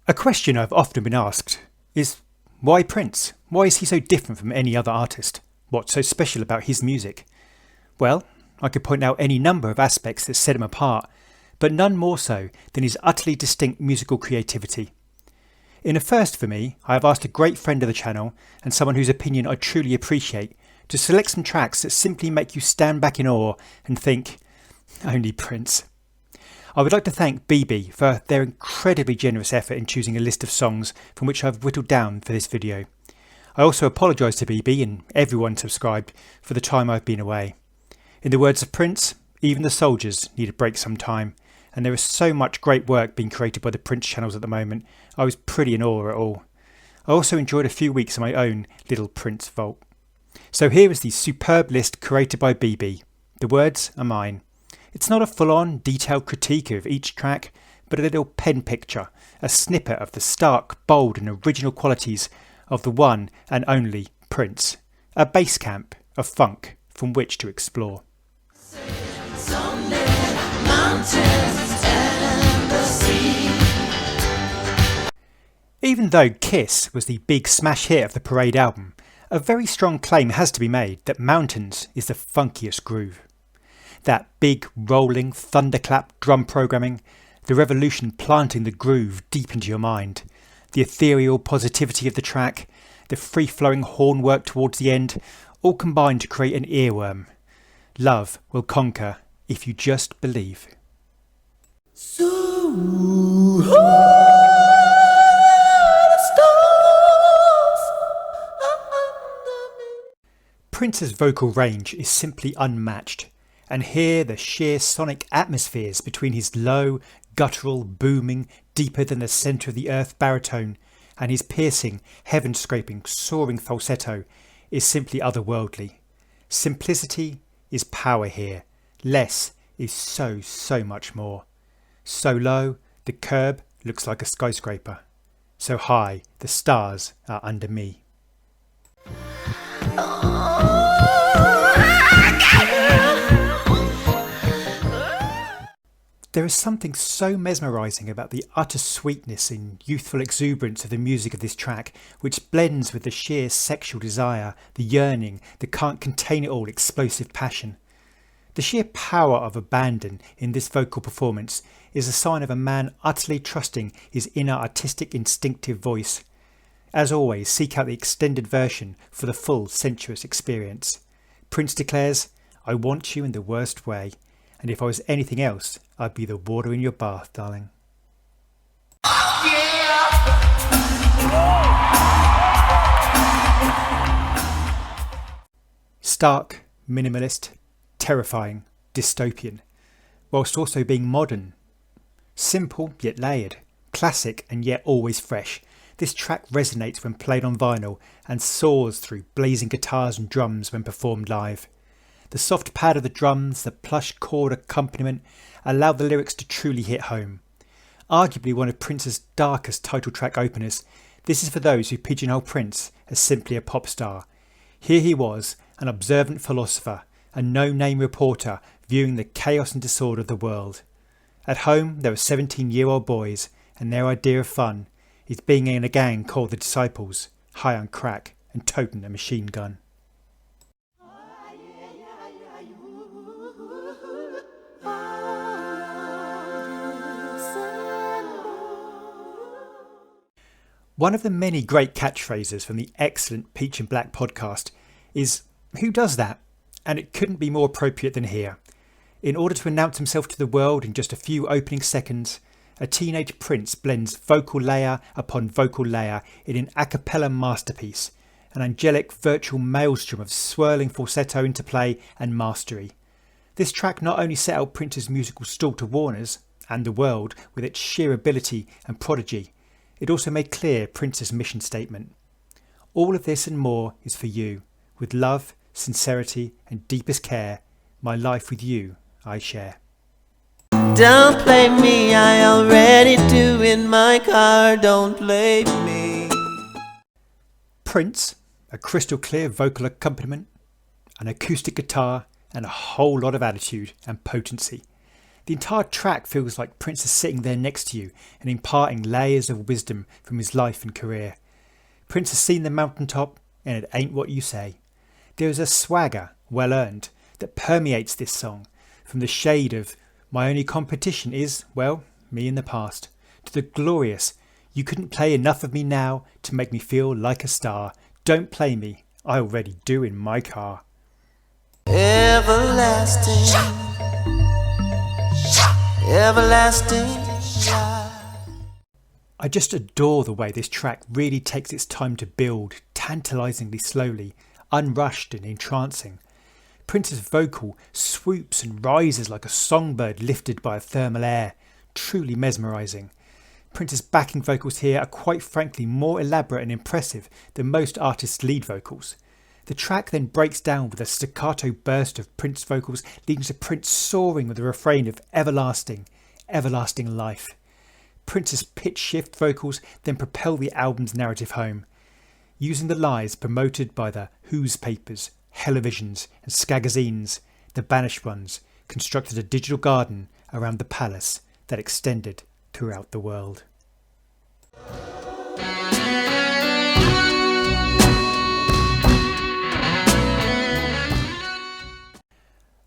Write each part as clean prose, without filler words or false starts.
A question I've often been asked is, why Prince? Why is he so different from any other artist? What's so special about his music? Well, I could point out any number of aspects that set him apart, but none more so than his utterly distinct musical creativity. In a first for me, I have asked a great friend of the channel, and someone whose opinion I truly appreciate, to select some tracks that simply make you stand back in awe and think, only Prince. I would like to thank BB for their incredibly generous effort in choosing a list of songs from which I've whittled down for this video. I also apologise to BB and everyone subscribed for the time I've been away. In the words of Prince, even the soldiers need a break sometime, and there is so much great work being created by the Prince channels at the moment, I was pretty in awe at all. I also enjoyed a few weeks of my own little Prince vault. So here is the superb list created by BB. The words are mine. It's not a full-on, detailed critique of each track, but a little pen picture, a snippet of the stark, bold and original qualities of the one and only Prince. A base camp of funk from which to explore. Even though Kiss was the big smash hit of the Parade album, a very strong claim has to be made that Mountains is the funkiest groove. That big, rolling, thunderclap drum programming, the revolution planting the groove deep into your mind, the ethereal positivity of the track, the free-flowing horn work towards the end, all combine to create an earworm. Love will conquer if you just believe. Prince's vocal range is simply unmatched. And here the sheer sonic atmospheres between his low, guttural, booming, deeper than the centre of the earth baritone and his piercing, heaven-scraping, soaring falsetto is simply otherworldly. Simplicity is power here. Less is so much more. So low, the curb looks like a skyscraper. So high, the stars are under me. There is something so mesmerising about the utter sweetness and youthful exuberance of the music of this track, which blends with the sheer sexual desire, the yearning, the can't contain it all explosive passion. The sheer power of abandon in this vocal performance is a sign of a man utterly trusting his inner artistic instinctive voice. As always, seek out the extended version for the full sensuous experience. Prince declares, "I want you in the worst way. And if I was anything else, I'd be the water in your bath, darling." Stark, minimalist, terrifying, dystopian, whilst also being modern. Simple yet layered, classic and yet always fresh. This track resonates when played on vinyl and soars through blazing guitars and drums when performed live. The soft pad of the drums, the plush chord accompaniment allow the lyrics to truly hit home. Arguably one of Prince's darkest title track openers, this is for those who pigeonhole Prince as simply a pop star. Here he was, an observant philosopher, a no-name reporter viewing the chaos and disorder of the world. At home there were 17-year-old boys, and their idea of fun is being in a gang called the Disciples, high on crack and toting a machine gun. One of the many great catchphrases from the excellent Peach and Black podcast is, "Who does that?" And it couldn't be more appropriate than here. In order to announce himself to the world in just a few opening seconds, a teenage Prince blends vocal layer upon vocal layer in an a cappella masterpiece, an angelic virtual maelstrom of swirling falsetto interplay and mastery. This track not only set out Prince's musical stall to Warner's and the world with its sheer ability and prodigy, it also made clear Prince's mission statement. All of this and more is for you. With love, sincerity and deepest care, my life with you I share. Don't play me, I already do in my car, don't play me. Prince, a crystal clear vocal accompaniment, an acoustic guitar and a whole lot of attitude and potency. The entire track feels like Prince is sitting there next to you and imparting layers of wisdom from his life and career. Prince has seen the mountaintop and it ain't what you say. There is a swagger, well earned, that permeates this song, from the shade of "my only competition is, well, me in the past," to the glorious "you couldn't play enough of me now to make me feel like a star. Don't play me, I already do in my car." Everlasting, everlasting light. I just adore the way this track really takes its time to build, tantalisingly slowly, unrushed and entrancing. Prince's vocal swoops and rises like a songbird lifted by a thermal air, truly mesmerising. Prince's backing vocals here are quite frankly more elaborate and impressive than most artists' lead vocals. The track then breaks down with a staccato burst of Prince vocals, leading to Prince soaring with a refrain of everlasting, everlasting life. Prince's pitch shift vocals then propel the album's narrative home. Using the lies promoted by the Who's Papers, Hellovisions and Skagazines, the banished ones constructed a digital garden around the palace that extended throughout the world.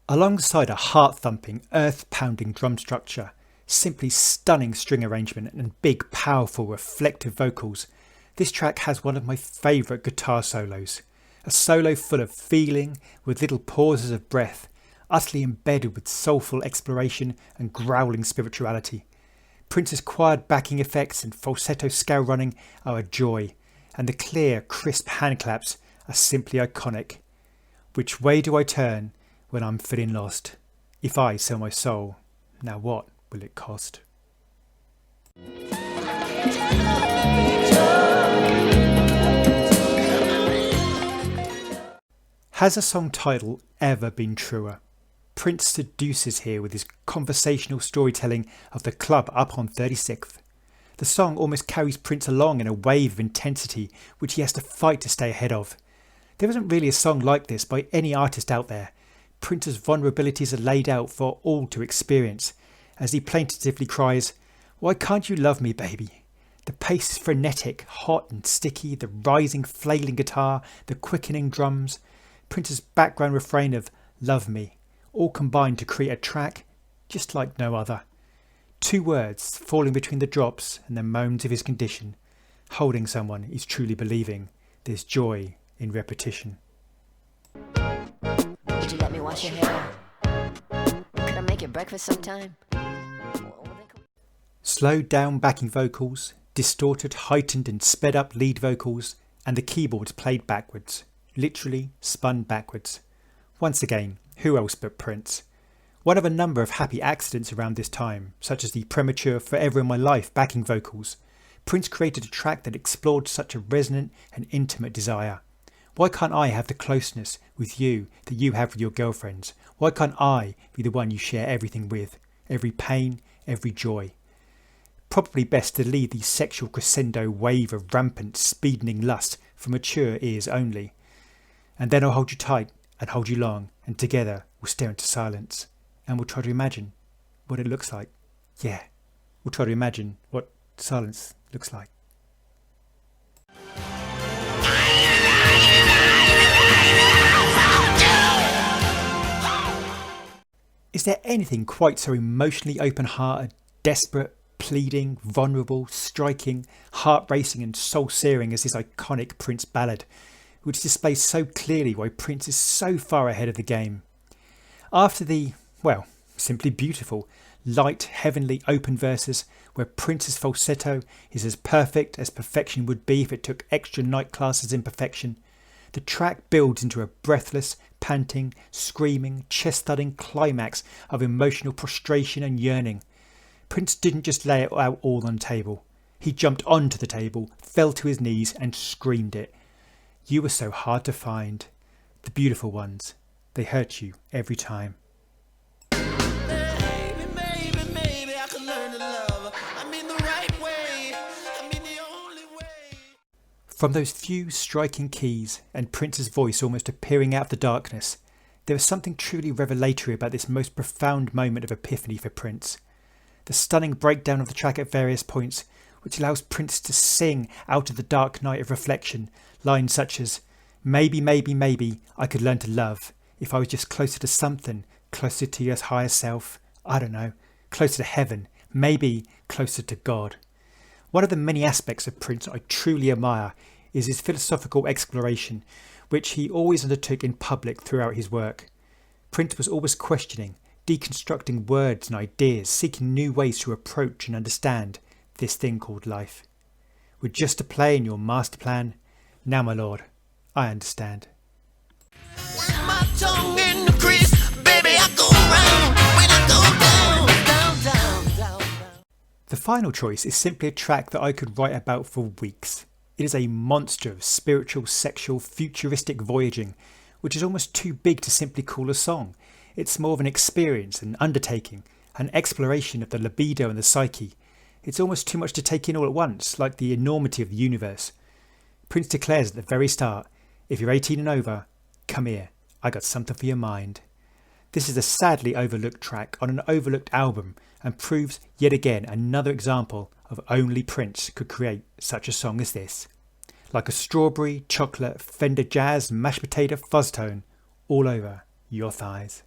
Alongside a heart-thumping, earth-pounding drum structure, simply stunning string arrangement and big, powerful, reflective vocals, this track has one of my favourite guitar solos. A solo full of feeling, with little pauses of breath, utterly embedded with soulful exploration and growling spirituality. Prince's quiet backing effects and falsetto scale running are a joy, and the clear, crisp hand claps are simply iconic. Which way do I turn when I'm feeling lost? If I sell my soul, now what will it cost? Has a song title ever been truer? Prince seduces here with his conversational storytelling of the club up on 36th. The song almost carries Prince along in a wave of intensity which he has to fight to stay ahead of. There isn't really a song like this by any artist out there. Prince's vulnerabilities are laid out for all to experience as he plaintively cries, "Why can't you love me, baby?" The pace is frenetic, hot and sticky, the rising, flailing guitar, the quickening drums. Prince's background refrain of "love me" all combine to create a track just like no other. Two words falling between the drops and the moans of his condition. Holding someone is truly believing. There's joy in repetition. Would you let me wash your hair? Could I make you breakfast sometime? Slowed down backing vocals, distorted, heightened and sped up lead vocals, and the keyboards played backwards. Literally spun backwards. Once again, who else but Prince? One of a number of happy accidents around this time, such as the premature Forever in My Life backing vocals, Prince created a track that explored such a resonant and intimate desire. Why can't I have the closeness with you that you have with your girlfriends? Why can't I be the one you share everything with? Every pain, every joy. Probably best to leave the sexual crescendo wave of rampant, speedening lust for mature ears only. And then I'll hold you tight and hold you long, and together we'll stare into silence. And we'll try to imagine what it looks like. Yeah, we'll try to imagine what silence looks like. Is there anything quite so emotionally open-hearted, desperate, pleading, vulnerable, striking, heart-racing and soul-searing as this iconic Prince ballad, which displays so clearly why Prince is so far ahead of the game? After the, well, simply beautiful, light, heavenly open verses where Prince's falsetto is as perfect as perfection would be if it took extra night classes in perfection, the track builds into a breathless, panting, screaming, chest-thudding climax of emotional prostration and yearning. Prince didn't just lay it out all on the table. He jumped onto the table, fell to his knees and screamed it. You were so hard to find. The beautiful ones. They hurt you every time. Maybe I could learn to love. I mean the right way. I mean the only way. From those few striking keys and Prince's voice almost appearing out of the darkness, There is something truly revelatory about this most profound moment of epiphany for Prince. The stunning breakdown of the track at various points, which allows Prince to sing out of the dark night of reflection lines such as, maybe, maybe, maybe I could learn to love if I was just closer to something, closer to your higher self, I don't know, closer to heaven, maybe closer to God. One of the many aspects of Prince I truly admire is his philosophical exploration, which he always undertook in public throughout his work. Prince was always questioning, deconstructing words and ideas, seeking new ways to approach and understand this thing called life. With just a play in your master plan, now my lord, I understand. With my tongue in the crease, baby, I go round when I go down. The final choice is simply a track that I could write about for weeks. It is a monster of spiritual, sexual, futuristic voyaging, which is almost too big to simply call a song. It's more of an experience, an undertaking, an exploration of the libido and the psyche. It's almost too much to take in all at once, like the enormity of the universe. Prince declares at the very start, if you're 18 and over, come here, I got something for your mind. This is a sadly overlooked track on an overlooked album and proves yet again another example of only Prince could create such a song as this. Like a strawberry, chocolate, Fender Jazz, mashed potato fuzz tone all over your thighs.